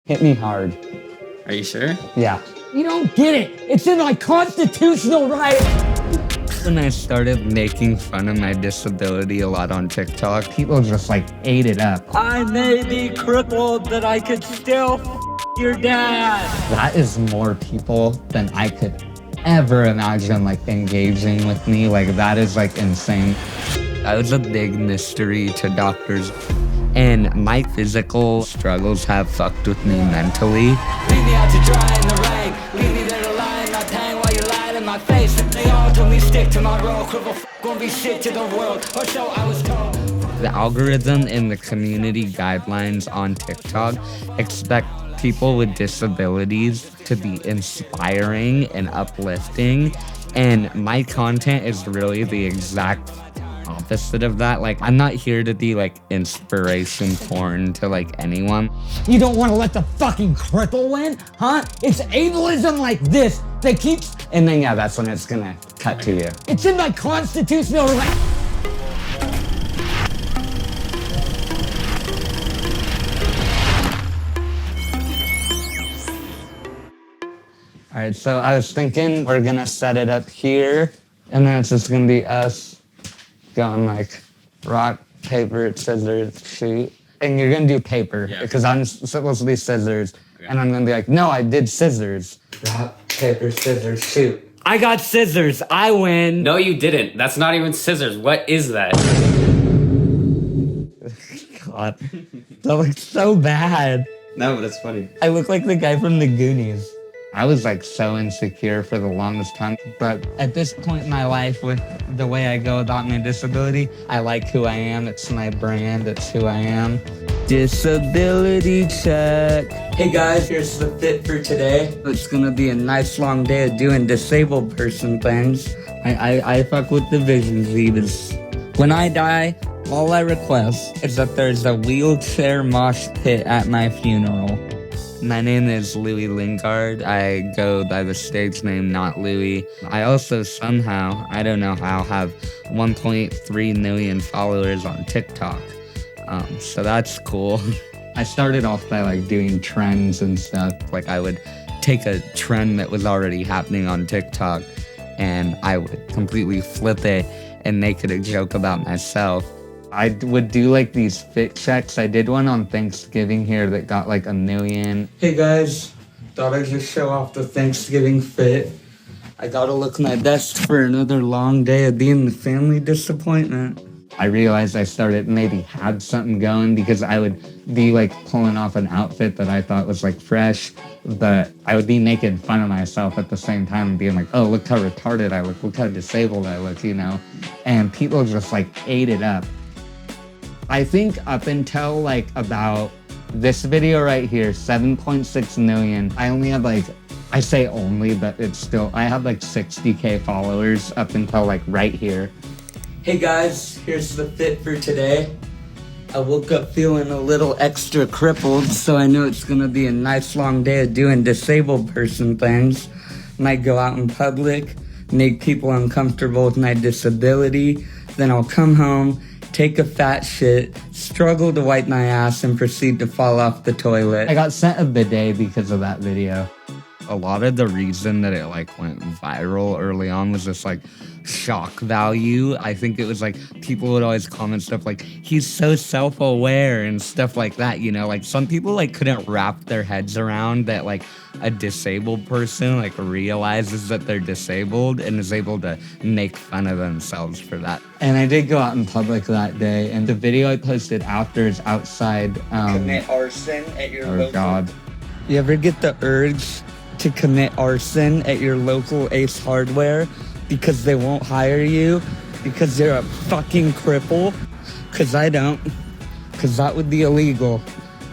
Hit me hard. Are you sure? Yeah. You don't get it. It's in my constitutional right. When I started making fun of my disability a lot on TikTok, people just like ate it up. I may be crippled, but I could still your dad. That is more people than I could ever imagine like engaging with me. Like that is like insane. I was a big mystery to doctors. And my physical struggles have fucked with me mentally. Leave me out to dry in the rain. Leave me there to lie in my pain while you lied in my face. They all told me stick to my role. Cripple gonna be shit to the world. Or so I was told. The algorithm and the community guidelines on TikTok expect people with disabilities to be inspiring and uplifting. And my content is really the exact opposite of that. Like, I'm not here to be like inspiration porn to like anyone. You don't want to let the fucking cripple win, huh? It's ableism like this that keeps. And then yeah, that's when it's gonna cut to you. It's in my constitutional right. All right, so I was thinking we're gonna set it up here, and then it's just gonna be us going like rock, paper, scissors, shoot. And you're gonna do paper because I'm supposed to be scissors. Okay. And I'm gonna be like, no, I did scissors. Rock, paper, scissors, shoot. I got scissors, I win. No, you didn't. That's not even scissors. What is that? God, that looks so bad. No, but it's funny. I look like the guy from the Goonies. I was like so insecure for the longest time, but at this point in my life with the way I go about my disability, I like who I am. It's my brand, it's who I am. Disability check. Hey guys, here's the fit for today. It's gonna be a nice long day of doing disabled person things. I fuck with the vision Zebras. When I die, all I request is that there's a wheelchair mosh pit at my funeral. My name is Louis Lingard. I go by the stage name NotLewy. I also somehow, I don't know how, have 1.3 million followers on TikTok. So that's cool. I started off by like doing trends and stuff. Like I would take a trend that was already happening on TikTok and I would completely flip it and make it a joke about myself. I would do like these fit checks. I did one on Thanksgiving here that got like 1 million. Hey guys, thought I'd just show off the Thanksgiving fit. I gotta look my best for another long day of being the family disappointment. I realized I started maybe had something going because I would be like pulling off an outfit that I thought was like fresh, but I would be making fun of myself at the same time and being like, oh, look how retarded I look how disabled I look, you know? And people just like ate it up. I think up until like about this video right here, 7.6 million, I only had like, I say only, but it's still, I had like 60K followers up until like right here. Hey guys, here's the fit for today. I woke up feeling a little extra crippled, so I know it's gonna be a nice long day of doing disabled person things. Might go out in public, make people uncomfortable with my disability, then I'll come home, take a fat shit, struggle to wipe my ass, and proceed to fall off the toilet. I got sent a bidet because of that video. A lot of the reason that it like went viral early on was this like shock value. I think it was like people would always comment stuff like, he's so self-aware and stuff like that, you know? Like some people like couldn't wrap their heads around that like a disabled person like realizes that they're disabled and is able to make fun of themselves for that. And I did go out in public that day, and the video I posted after is outside. Commit arson at your local. Oh God. You ever get the urge to commit arson at your local Ace Hardware because they won't hire you because you're a fucking cripple? Because I don't. Because that would be illegal.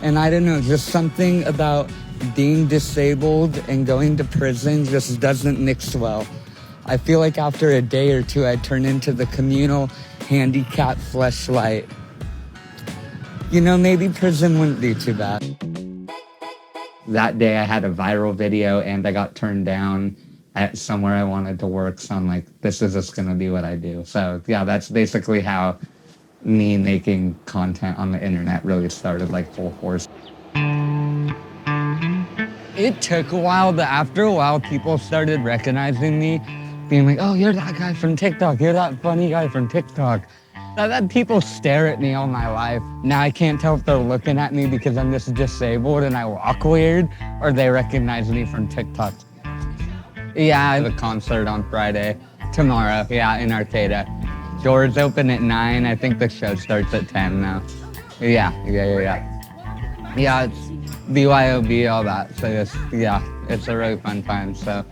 And I don't know, just something about being disabled and going to prison just doesn't mix well. I feel like after a day or two, I'd turn into the communal handicap fleshlight. You know, maybe prison wouldn't be too bad. That day I had a viral video and I got turned down at somewhere I wanted to work. So I'm like, this is just gonna be what I do. So yeah, that's basically how me making content on the internet really started, like full force. It took a while, but after a while, people started recognizing me, being like, oh, you're that guy from TikTok. You're that funny guy from TikTok. I've had people stare at me all my life. Now I can't tell if they're looking at me because I'm just disabled and I walk weird, or they recognize me from TikTok. Yeah, I have a concert on Friday. Tomorrow, yeah, in Arcata. Doors open at 9. I think the show starts at 10 now. Yeah. Yeah, it's BYOB, all that. So it's a really fun time. So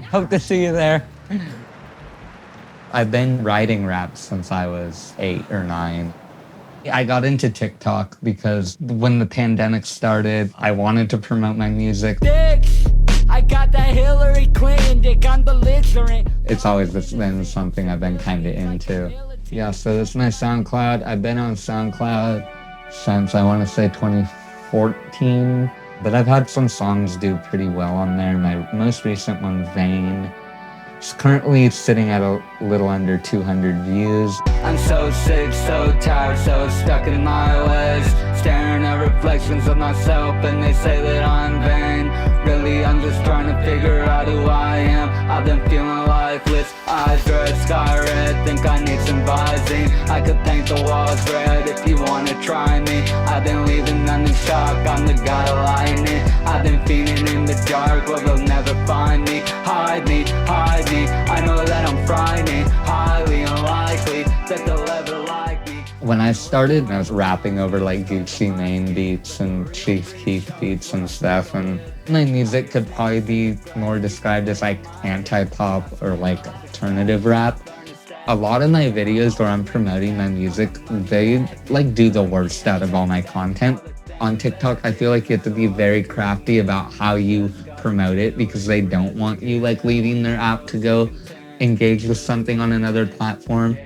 hope to see you there. I've been writing rap since I was 8 or 9. I got into TikTok because when the pandemic started, I wanted to promote my music. I got that Hillary Clinton dick on belligerent. It's always been something I've been kind of into. Yeah, so that's my SoundCloud. I've been on SoundCloud since, I want to say, 2014. But I've had some songs do pretty well on there. My most recent one, Vain, is currently sitting at a little under 200 views. I'm so sick, so tired, so stuck in my ways, staring at reflections of myself and they say that I'm vain. Really, I'm just trying to figure out who I am. I've been feeling lifeless, eyes red, sky red, think I need some Visine. I could paint the walls red if you wanna try me. I've been leaving them in shock, I'm the guy lightning. I've been feeling in the dark, well they'll never find me. Hide me, I know that I'm frightening. Highly unlikely that they'll ever like me. When I started, I was rapping over like Gucci Mane beats and Chief Keef beats and stuff, and my music could probably be more described as like anti-pop or like alternative rap. A lot of my videos where I'm promoting my music, they like do the worst out of all my content. On TikTok, I feel like you have to be very crafty about how you promote it because they don't want you like leaving their app to go engage with something on another platform.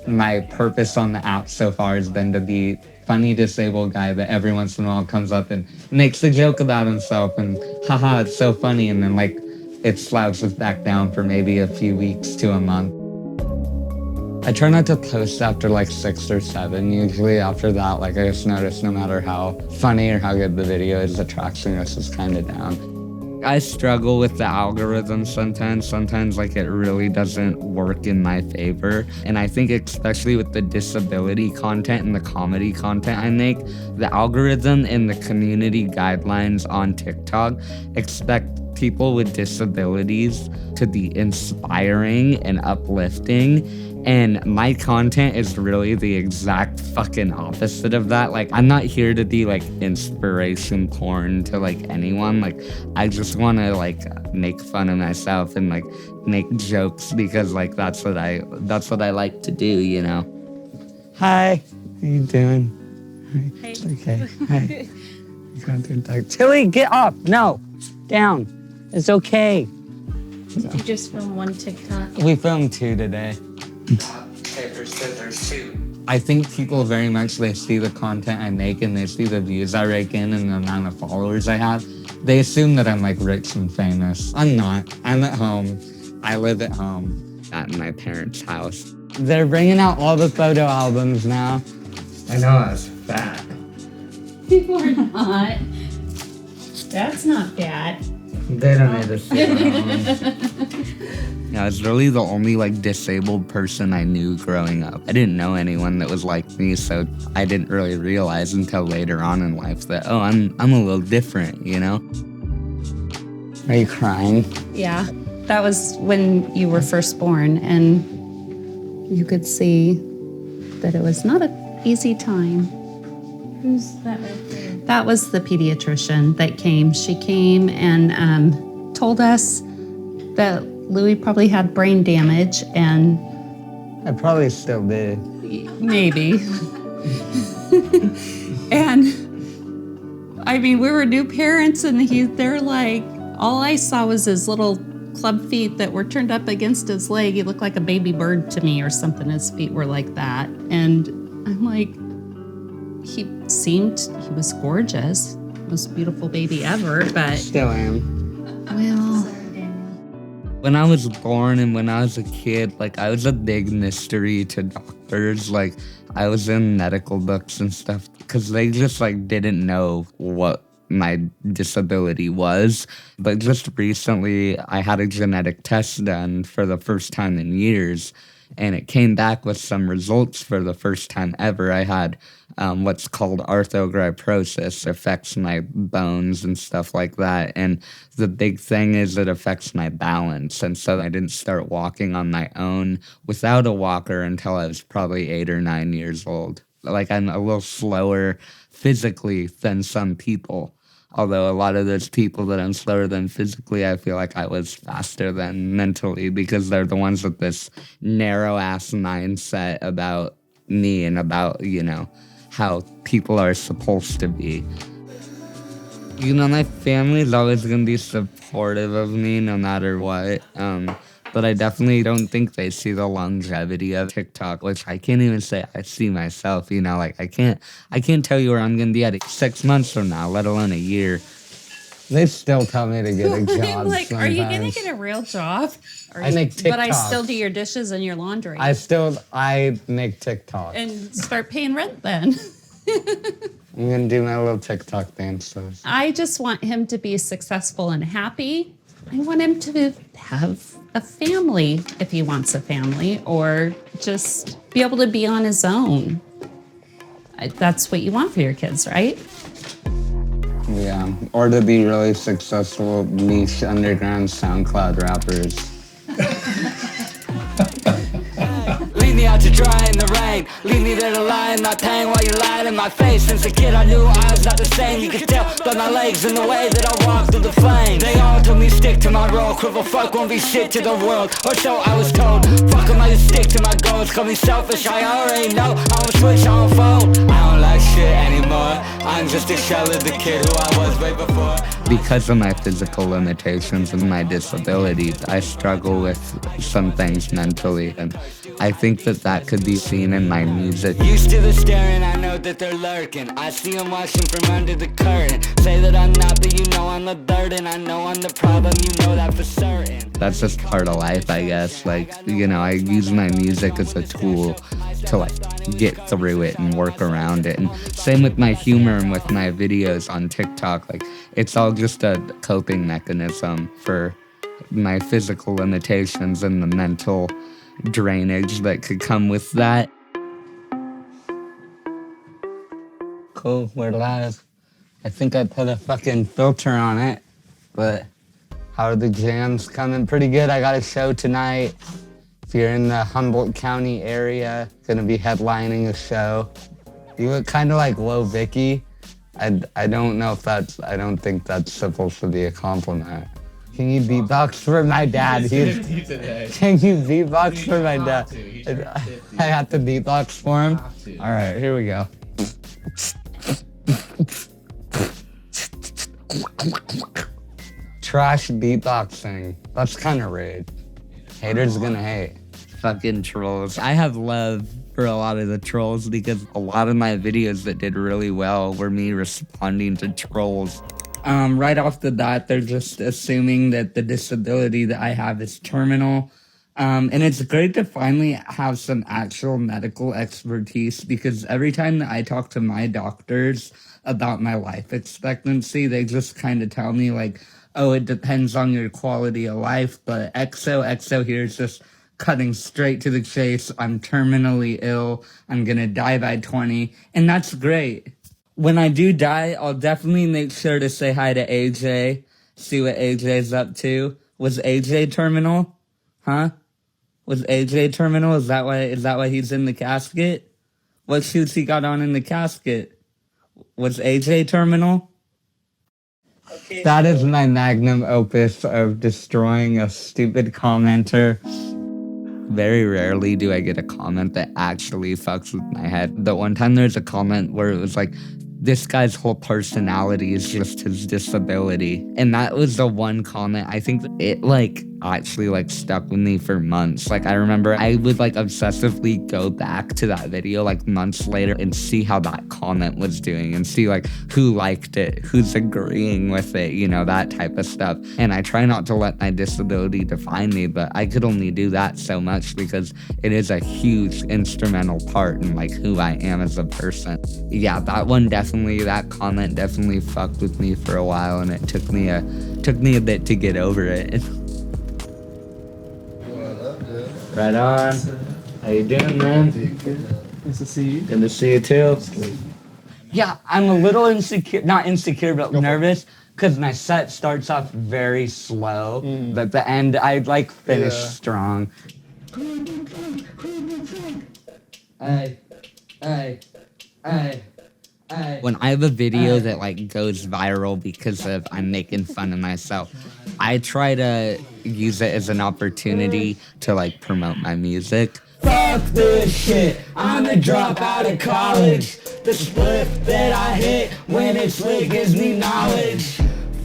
My purpose on the app so far has been to be funny disabled guy that every once in a while comes up and makes a joke about himself and haha, it's so funny, and then like it slouches back down for maybe a few weeks to a month. I try not to post after like 6 or 7. Usually after that, like I just notice no matter how funny or how good the video is, the attractiveness is kind of down. I struggle with the algorithm sometimes. Sometimes like it really doesn't work in my favor. And I think especially with the disability content and the comedy content I make, the algorithm and the community guidelines on TikTok expect people with disabilities to be inspiring and uplifting. And my content is really the exact fucking opposite of that. Like, I'm not here to be like inspiration porn to like anyone. Like, I just want to like make fun of myself and like make jokes because like that's what I like to do, you know. Hi, how you doing? Hey. Okay. Hi. You going to talk. Tilly, get up. No, down. It's okay. Did you just film one TikTok? We filmed 2 today. Paper, scissors, shoot. I think people very much, they see the content I make and they see the views I rake in and the amount of followers I have. They assume that I'm like rich and famous. I'm not. I'm at home. I live at home at my parents' house. They're bringing out all the photo albums now. I know I was fat. You are not. That's not bad. They don't need to see it. Yeah, I was really the only like disabled person I knew growing up. I didn't know anyone that was like me, so I didn't really realize until later on in life that, oh, I'm a little different, you know? Are you crying? Yeah. That was when you were first born, and you could see that it was not an easy time. Who's that right there? That was the pediatrician that came. She came and told us that Louis probably had brain damage, and I probably still do. maybe. And I mean, we were new parents, and they're like, all I saw was his little club feet that were turned up against his leg. He looked like a baby bird to me or something. His feet were like that. And I'm like, he was gorgeous. Most beautiful baby ever, but Still am. well, When I was born and when I was a kid, like I was a big mystery to doctors. Like I was in medical books and stuff because they just like didn't know what my disability was. But just recently, I had a genetic test done for the first time in years, and it came back with some results for the first time ever. I had what's called arthrogryposis. It affects my bones and stuff like that. And the big thing is it affects my balance. And so I didn't start walking on my own without a walker until I was probably 8 or 9 years old. Like, I'm a little slower physically than some people. Although a lot of those people that I'm slower than physically, I feel like I was faster than mentally, because they're the ones with this narrow-ass mindset about me and about, how people are supposed to be. My family is always going to be supportive of me no matter what. But I definitely don't think they see the longevity of TikTok, which I can't even say I see myself, I can't tell you where I'm going to be at 6 months from now, let alone a year. They still tell me to get a job. Like, are you going to get a real job? I make TikTok. But I still do your dishes and your laundry. I make TikTok. And start paying rent then. I'm going to do my little TikTok dances. I just want him to be successful and happy. I want him to have a family if he wants a family, or just be able to be on his own. That's what you want for your kids, right? Yeah, or to be really successful niche underground SoundCloud rappers. Leave me out to dry in the rain. Leave me there to lie in my pain while you lied in my face. Since a kid I knew I was not the same. You could tell by my legs and the way that I walk through the flames. They all told me stick to my role. Cripple fuck won't be shit to the world, or so I was told. Fuck 'em, I just stick to my goals. Call me selfish, I already know. I won't switch, I won't fold. I don't like shit anymore. I'm just a shell of the kid who I was way before. Because of my physical limitations and my disability, I struggle with some things mentally, and I think that could be seen in my music. Used to the staring, I know that they're lurking. I see them watching from under the curtain. Say that I'm not, but I'm the burden. I know I'm the problem, that for certain. That's just part of life, I guess. I use my music as a tool to get through it and work around it. And same with my humor and with my videos on TikTok. It's all just a coping mechanism for my physical limitations and the mental drainage that could come with that. Cool, we're live. I think I put a fucking filter on it, but how are the jams coming? Pretty good. I got a show tonight. If you're in the Humboldt County area, gonna be headlining a show. You look kind of like Low Vicky. I don't know if I don't think that's supposed to be a compliment. Can you beatbox for my dad? Can you beatbox for my dad? I have to beatbox for him? All right, here we go. Trash beatboxing. That's kind of rude. Haters gonna hate. Fucking trolls. I have love for a lot of the trolls because a lot of my videos that did really well were me responding to trolls. Right off the bat, they're just assuming that the disability that I have is terminal. And it's great to finally have some actual medical expertise, because every time that I talk to my doctors about my life expectancy, they just kind of tell me oh, it depends on your quality of life, but XO here is just cutting straight to the chase. I'm terminally ill. I'm gonna die by 20, and that's great. When I do die, I'll definitely make sure to say hi to AJ, see what AJ's up to. Was AJ terminal? Huh? Was AJ terminal? Is that why he's in the casket? What shoots he got on in the casket? Was AJ terminal? Okay, that is my magnum opus of destroying a stupid commenter. Very rarely do I get a comment that actually fucks with my head. The one time there's a comment where it was this guy's whole personality is just his disability. And that was the one comment. I think it actually like stuck with me for months. Like I remember I would like obsessively go back to that video like months later and see how that comment was doing and see like who liked it, who's agreeing with it, you know, that type of stuff. And I try not to let my disability define me, but I could only do that so much because it is a huge instrumental part in like who I am as a person. Yeah, that comment definitely fucked with me for a while, and it took me a bit to get over it. Right on. How you doing, man? Nice to see you. Good to see you too. Yeah, I'm a little insecure, not insecure, but nervous, because my set starts off very slow, but at the end I like finish strong. Hey. When I have a video that like goes viral because of I'm making fun of myself, I try to use it as an opportunity to like promote my music. Fuck this shit, I'm a dropout of college. The spliff that I hit when it's lit gives me knowledge.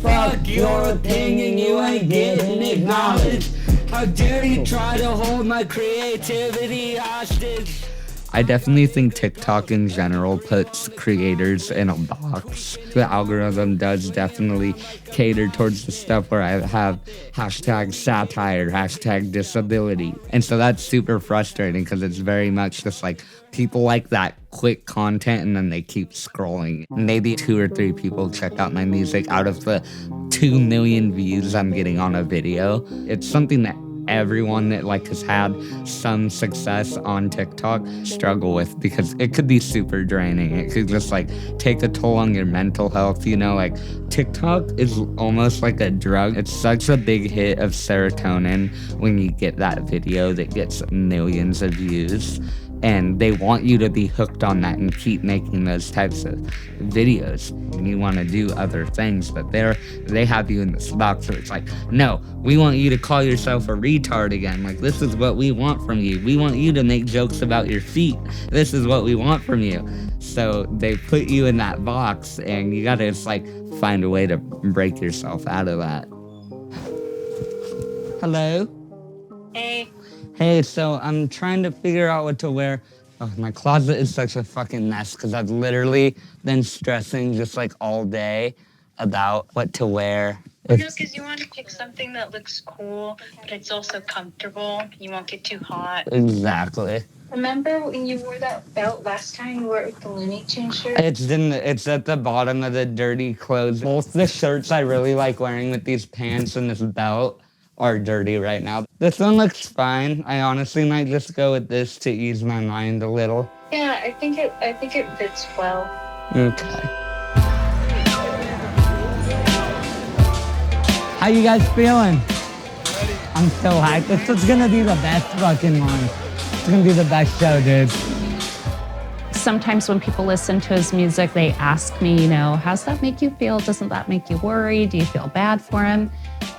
Fuck your opinion, you ain't getting acknowledged. How dare you try to hold my creativity hostage? I definitely think TikTok in general puts creators in a box. The algorithm does definitely cater towards the stuff where I have hashtag satire, hashtag disability. And so that's super frustrating because it's very much just like people like that quick content and then they keep scrolling. Maybe 2 or 3 people check out my music out of the 2 million views I'm getting on a video. It's something that everyone that like has had some success on TikTok struggle with because it could be super draining. It could just like take a toll on your mental health, you know, like TikTok is almost like a drug. It's such a big hit of serotonin when you get that video that gets millions of views. And they want you to be hooked on that and keep making those types of videos. And you want to do other things, but they have you in this box where it's like, no, we want you to call yourself a retard again. Like, this is what we want from you. We want you to make jokes about your feet. This is what we want from you. So they put you in that box, and you got to just like find a way to break yourself out of that. Hello? Hey. Hey, so I'm trying to figure out what to wear. Oh, my closet is such a fucking mess because I've literally been stressing just like all day about what to wear. No, because you want to pick something that looks cool, but it's also comfortable. You won't get too hot. Exactly. Remember when you wore that belt last time? You wore it with the Looney Tunes shirt? It's at the bottom of the dirty clothes. Both the shirts I really like wearing with these pants and this belt are dirty right now. This one looks fine. I honestly might just go with this to ease my mind a little. Yeah, I think it fits well. Okay. How you guys feeling? I'm so hyped. This is gonna be the best fucking one. It's gonna be the best show, dude. Sometimes when people listen to his music, they ask me, you know, how's that make you feel? Doesn't that make you worry? Do you feel bad for him?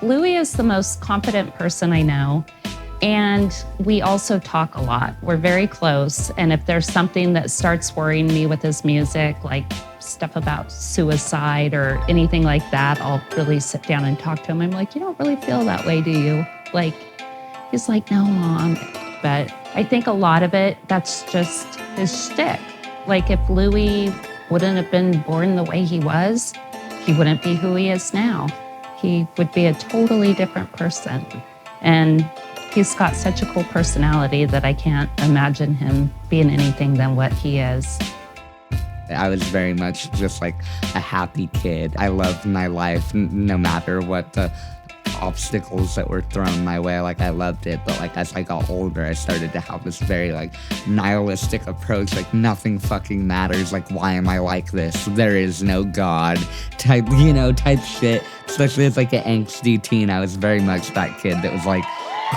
Louis is the most confident person I know. And we also talk a lot. We're very close. And if there's something that starts worrying me with his music, like stuff about suicide or anything like that, I'll really sit down and talk to him. I'm like, you don't really feel that way, do you? Like, he's like, no, Mom. But I think a lot of it, that's just his shtick. Like if Louis wouldn't have been born the way he was, he wouldn't be who he is now. He would be a totally different person. And he's got such a cool personality that I can't imagine him being anything than what he is. I was very much just like a happy kid. I loved my life no matter what the obstacles that were thrown my way. Like I loved it, but like as I got older, I started to have this very like nihilistic approach, like nothing fucking matters, like why am I like this? There is no God type shit. Especially as like an angsty teen, I was very much that kid that was like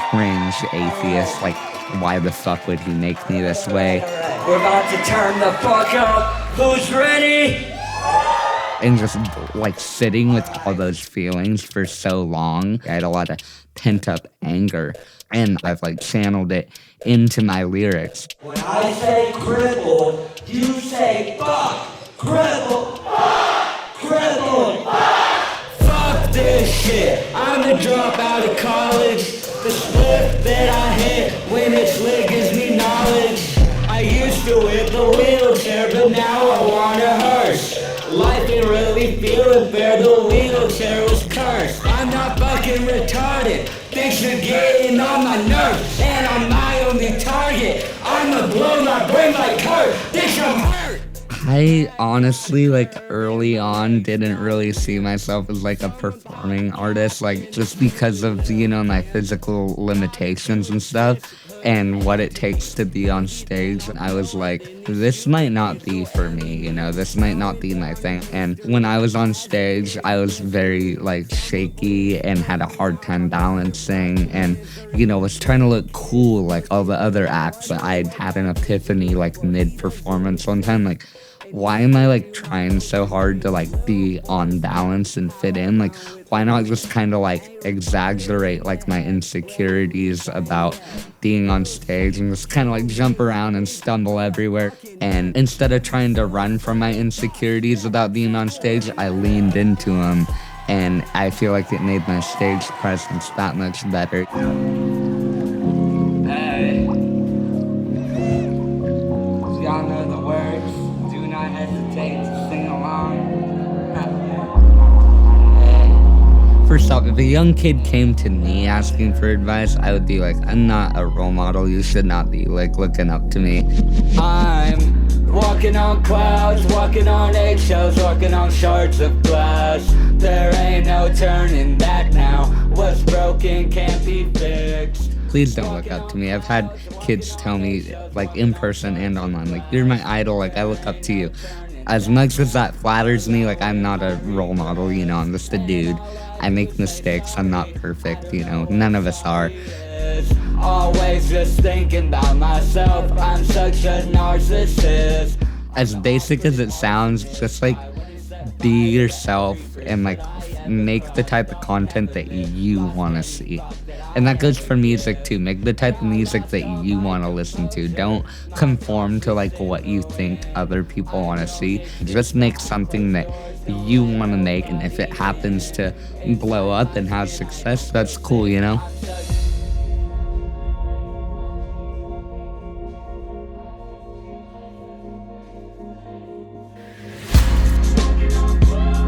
cringe atheist, like why the fuck would he make me this way? Alright, we're about to turn the fuck up. Who's ready? And just like sitting with all those feelings for so long, I had a lot of pent up anger, and I've like channeled it into my lyrics. When I say crippled, you say fuck. Crippled, fuck, crippled, fuck this shit. I'm the drop out of college. The spliff that I hit when it's lit gives me knowledge. I used to whip a wheelchair, but now I want a hearse. Life ain't really feeling fair, the wheelchair was cursed. I'm not fucking retarded, things are getting on my nerves, and I'm my only target. I'ma blow my brain like Kurt, bitch I'm hurt. I honestly, like, early on didn't really see myself as like a performing artist, like, just because of, you know, my physical limitations and stuff and what it takes to be on stage. I was like, this might not be for me, you know, this might not be my thing. And when I was on stage, I was very, like, shaky and had a hard time balancing and, you know, was trying to look cool like all the other acts. I had an epiphany, like, mid-performance one time, like, why am I, like, trying so hard to, like, be on balance and fit in? Like, why not just kind of, like, exaggerate, like, my insecurities about being on stage and just kind of, like, jump around and stumble everywhere? And instead of trying to run from my insecurities about being on stage, I leaned into them, and I feel like it made my stage presence that much better. Hey, y'all know the words. Do not hesitate to sing along. First off, if a young kid came to me asking for advice, I would be like, I'm not a role model. You should not be, like, looking up to me. I'm walking on clouds, walking on eggshells, walking on shards of glass. There ain't no turning back now. What's broken can't be fixed. Please don't look up to me. I've had kids tell me, like, in person and online, like, you're my idol, like, I look up to you. As much as that flatters me, like, I'm not a role model, you know, I'm just a dude. I make mistakes, I'm not perfect, you know, none of us are. Always just thinking about myself, I'm such a narcissist. As basic as it sounds, just, like, be yourself and, like, make the type of content that you want to see. And that goes for music too. Make the type of music that you want to listen to. Don't conform to, like, what you think other people want to see. Just make something that you want to make, and if it happens to blow up and have success, that's cool, you know?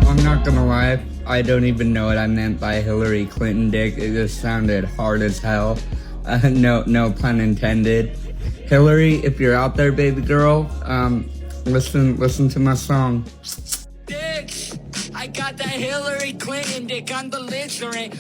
I'm not gonna lie, I don't even know what I meant by Hillary Clinton dick. It just sounded hard as hell. No pun intended. Hillary, if you're out there, baby girl, listen to my song. Dicks, I got that Hillary Clinton dick on belligerent.